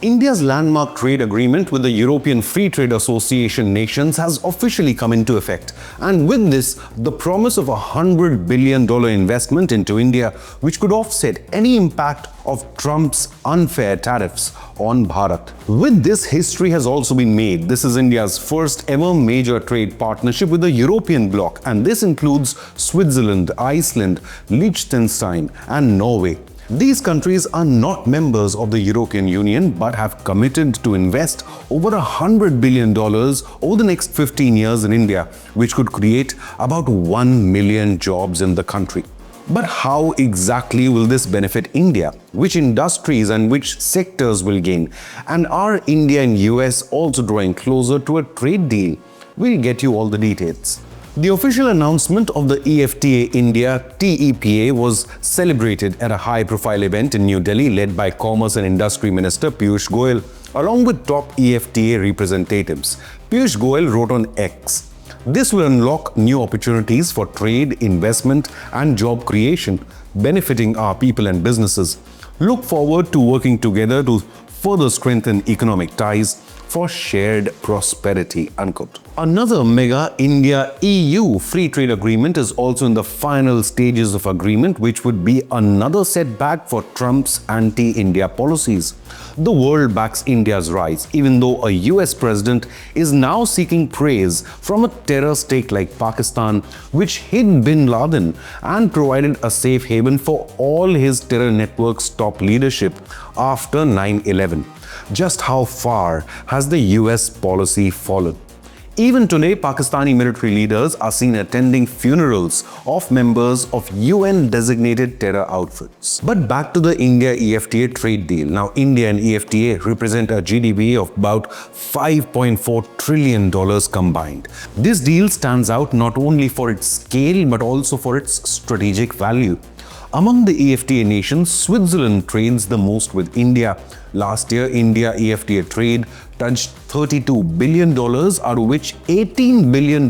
India's landmark trade agreement with the European Free Trade Association nations has officially come into effect. And with this, the promise of $100 billion investment into India, which could offset any impact of Trump's unfair tariffs on Bharat. With this, history has also been made. This is India's first ever major trade partnership with the European bloc, and this includes Switzerland, Iceland, Liechtenstein, and Norway. These countries are not members of the European Union but have committed to invest over $100 billion over the next 15 years in India, which could create about 1 million jobs in the country. But how exactly will this benefit India? Which industries and which sectors will gain? And are India and US also drawing closer to a trade deal? We'll get you all the details. The official announcement of the EFTA India TEPA was celebrated at a high-profile event in New Delhi led by Commerce and Industry Minister Piyush Goyal, along with top EFTA representatives. Piyush Goyal wrote on X, "This will unlock new opportunities for trade, investment and job creation, benefiting our people and businesses. Look forward to working together to further strengthen economic ties for shared prosperity," unquote. Another mega India-EU free trade agreement is also in the final stages of agreement, which would be another setback for Trump's anti-India policies. The world backs India's rise, even though a US president is now seeking praise from a terror state like Pakistan, which hid bin Laden and provided a safe haven for all his terror network's top leadership after 9/11. Just how far has the US policy fallen? Even today, Pakistani military leaders are seen attending funerals of members of UN-designated terror outfits. But back to the India-EFTA trade deal. Now, India and EFTA represent a GDP of about $5.4 trillion combined. This deal stands out not only for its scale, but also for its strategic value. Among the EFTA nations, Switzerland trades the most with India. Last year, India-EFTA trade touched $32 billion, out of which $18 billion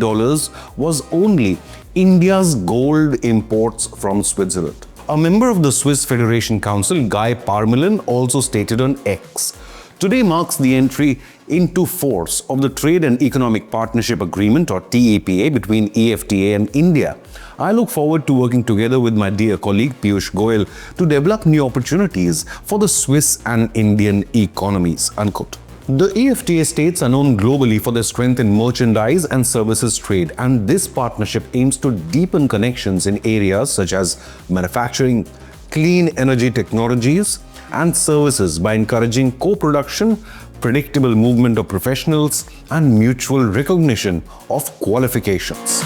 was only India's gold imports from Switzerland. A member of the Swiss Federation Council, Guy Parmelin, also stated on X, "Today marks the entry into force of the Trade and Economic Partnership Agreement or TEPA between EFTA and India. I look forward to working together with my dear colleague Piyush Goyal to develop new opportunities for the Swiss and Indian economies," unquote. The EFTA states are known globally for their strength in merchandise and services trade, and this partnership aims to deepen connections in areas such as manufacturing, clean energy technologies, and services by encouraging co-production, predictable movement of professionals, and mutual recognition of qualifications.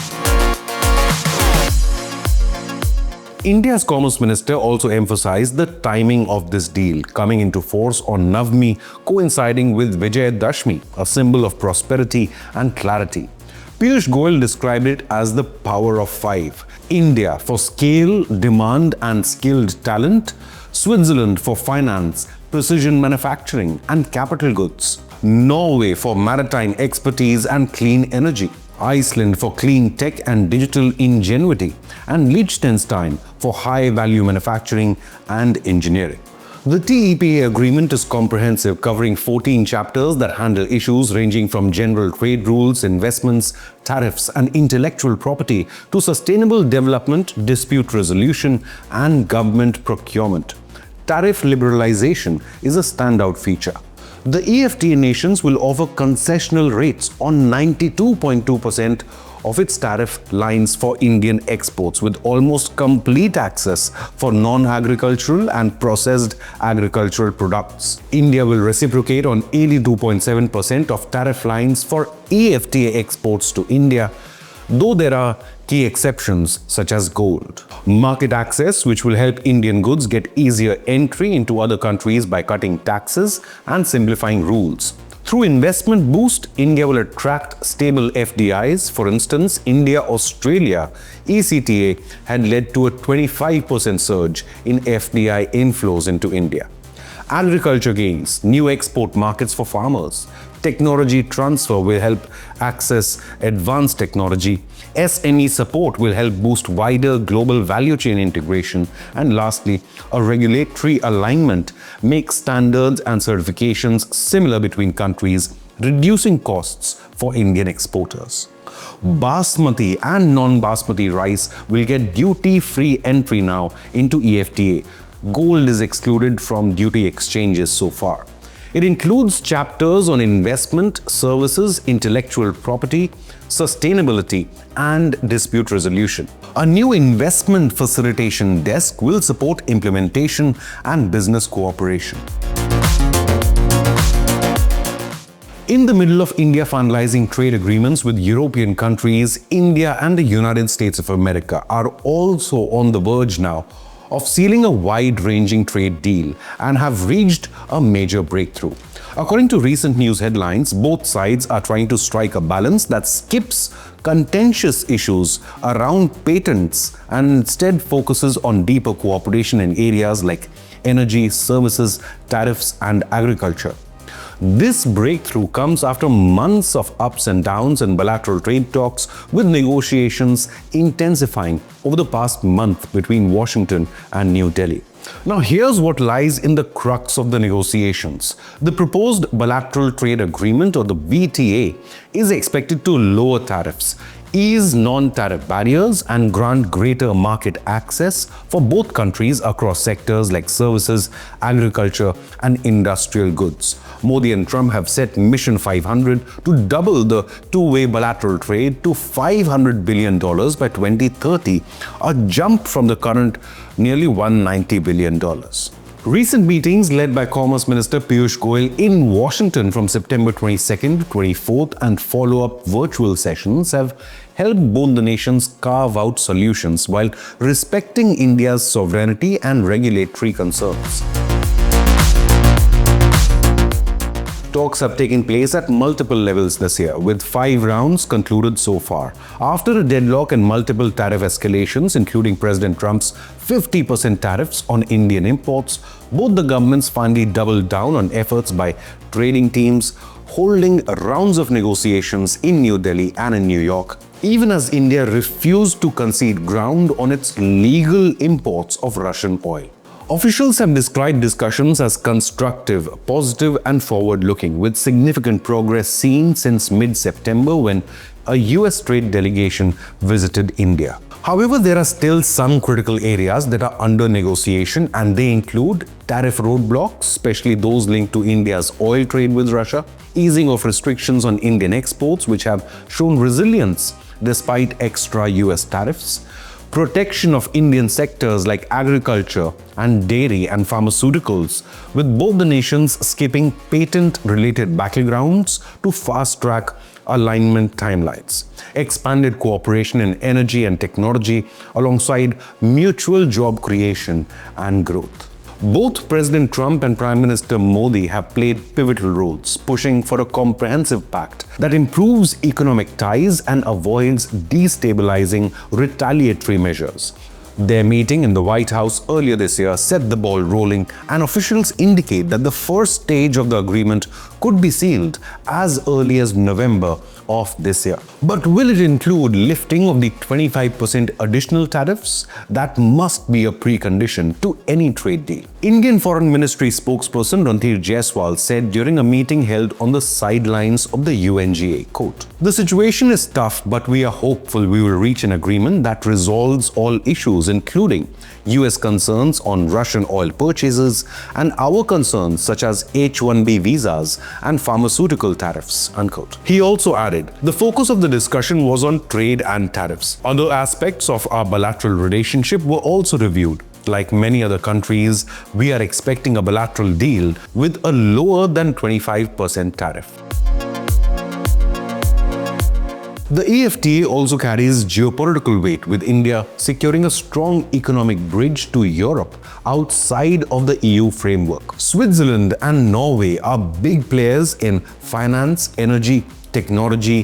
India's Commerce Minister also emphasized the timing of this deal, coming into force on Navami, coinciding with Vijayadashmi, a symbol of prosperity and clarity. Piyush Goyal described it as the power of five: India for scale, demand and skilled talent, Switzerland for finance, precision manufacturing and capital goods, Norway for maritime expertise and clean energy, Iceland for clean tech and digital ingenuity, and Liechtenstein for high-value manufacturing and engineering. The TEPA agreement is comprehensive, covering 14 chapters that handle issues ranging from general trade rules, investments, tariffs, and intellectual property to sustainable development, dispute resolution, and government procurement. Tariff liberalization is a standout feature. The EFTA nations will offer concessional rates on 92.2% of its tariff lines for Indian exports, with almost complete access for non-agricultural and processed agricultural products. India will reciprocate on 82.7% of tariff lines for EFTA exports to India, though there are key exceptions such as gold. Market access, which will help Indian goods get easier entry into other countries by cutting taxes and simplifying rules. Through investment boost, India will attract stable FDIs. For instance, India-Australia ECTA had led to a 25% surge in FDI inflows into India. Agriculture gains, new export markets for farmers. Technology transfer will help access advanced technology. SME support will help boost wider global value chain integration. And lastly, a regulatory alignment makes standards and certifications similar between countries, reducing costs for Indian exporters. Basmati and non-basmati rice will get duty-free entry now into EFTA. Gold is excluded from duty exchanges so far. It includes chapters on investment, services, intellectual property, sustainability, and dispute resolution. A new investment facilitation desk will support implementation and business cooperation. In the middle of India finalizing trade agreements with European countries, India and the United States of America are also on the verge now of sealing a wide-ranging trade deal and have reached a major breakthrough. According to recent news headlines, both sides are trying to strike a balance that skips contentious issues around patents and instead focuses on deeper cooperation in areas like energy, services, tariffs, and agriculture. This breakthrough comes after months of ups and downs in bilateral trade talks, with negotiations intensifying over the past month between Washington and New Delhi. Now, here's what lies in the crux of the negotiations. The proposed bilateral trade agreement, or the BTA, is expected to lower tariffs, ease non-tariff barriers, and grant greater market access for both countries across sectors like services, agriculture, and industrial goods. Modi and Trump have set Mission 500 to double the two-way bilateral trade to $500 billion by 2030, a jump from the current nearly $190 billion. Recent meetings led by Commerce Minister Piyush Goyal in Washington from September 22nd to 24th and follow-up virtual sessions have helped both the nations carve out solutions while respecting India's sovereignty and regulatory concerns. Talks have taken place at multiple levels this year, with 5 rounds concluded so far. After a deadlock and multiple tariff escalations, including President Trump's 50% tariffs on Indian imports, both the governments finally doubled down on efforts by trading teams, holding rounds of negotiations in New Delhi and in New York, even as India refused to concede ground on its legal imports of Russian oil. Officials have described discussions as constructive, positive, and forward-looking, with significant progress seen since mid-September when a US trade delegation visited India. However, there are still some critical areas that are under negotiation, and they include tariff roadblocks, especially those linked to India's oil trade with Russia, easing of restrictions on Indian exports, which have shown resilience despite extra US tariffs, protection of Indian sectors like agriculture and dairy and pharmaceuticals, with both the nations skipping patent-related battlegrounds to fast-track alignment timelines, expanded cooperation in energy and technology alongside mutual job creation and growth. Both President Trump and Prime Minister Modi have played pivotal roles, pushing for a comprehensive pact that improves economic ties and avoids destabilizing retaliatory measures. Their meeting in the White House earlier this year set the ball rolling, and officials indicate that the first stage of the agreement could be sealed as early as November of this year. But will it include lifting of the 25% additional tariffs? That must be a precondition to any trade deal. Indian Foreign Ministry spokesperson Ranthir Jaiswal said during a meeting held on the sidelines of the UNGA, quote, "The situation is tough, but we are hopeful we will reach an agreement that resolves all issues, including US concerns on Russian oil purchases and our concerns such as H-1B visas and pharmaceutical tariffs," unquote. He also added, "The focus of the discussion was on trade and tariffs. Other aspects of our bilateral relationship were also reviewed. Like many other countries, we are expecting a bilateral deal with a lower than 25% tariff." The EFTA also carries geopolitical weight, with India securing a strong economic bridge to Europe outside of the EU framework. Switzerland and Norway are big players in finance, energy, technology,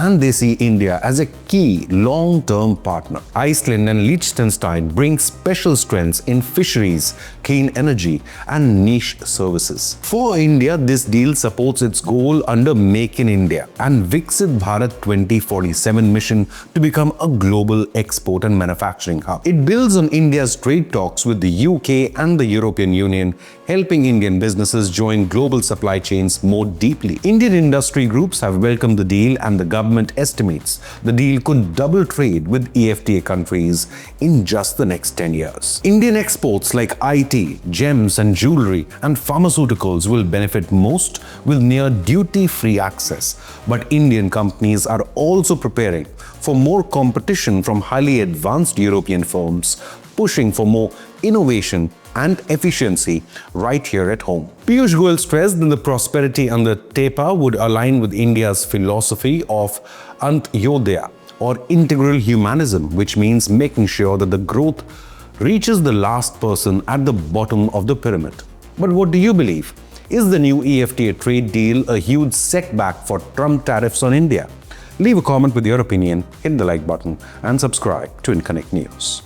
and they see India as a key long-term partner. Iceland and Liechtenstein bring special strengths in fisheries, clean energy, and niche services. For India, this deal supports its goal under Make in India and Viksit Bharat 2047 mission to become a global export and manufacturing hub. It builds on India's trade talks with the UK and the European Union, helping Indian businesses join global supply chains more deeply. Indian industry groups have welcomed the deal, and the government estimates the deal could double trade with EFTA countries in just the next 10 years. Indian exports like IT, gems and jewelry, and pharmaceuticals will benefit most with near duty-free access. But Indian companies are also preparing for more competition from highly advanced European firms, pushing for more innovation and efficiency right here at home. Piyush Goyal stressed that the prosperity under TEPA would align with India's philosophy of Antyodaya, or integral humanism, which means making sure that the growth reaches the last person at the bottom of the pyramid. But what do you believe? Is the new EFTA trade deal a huge setback for Trump tariffs on India? Leave a comment with your opinion, hit the like button, and subscribe to Inconnect News.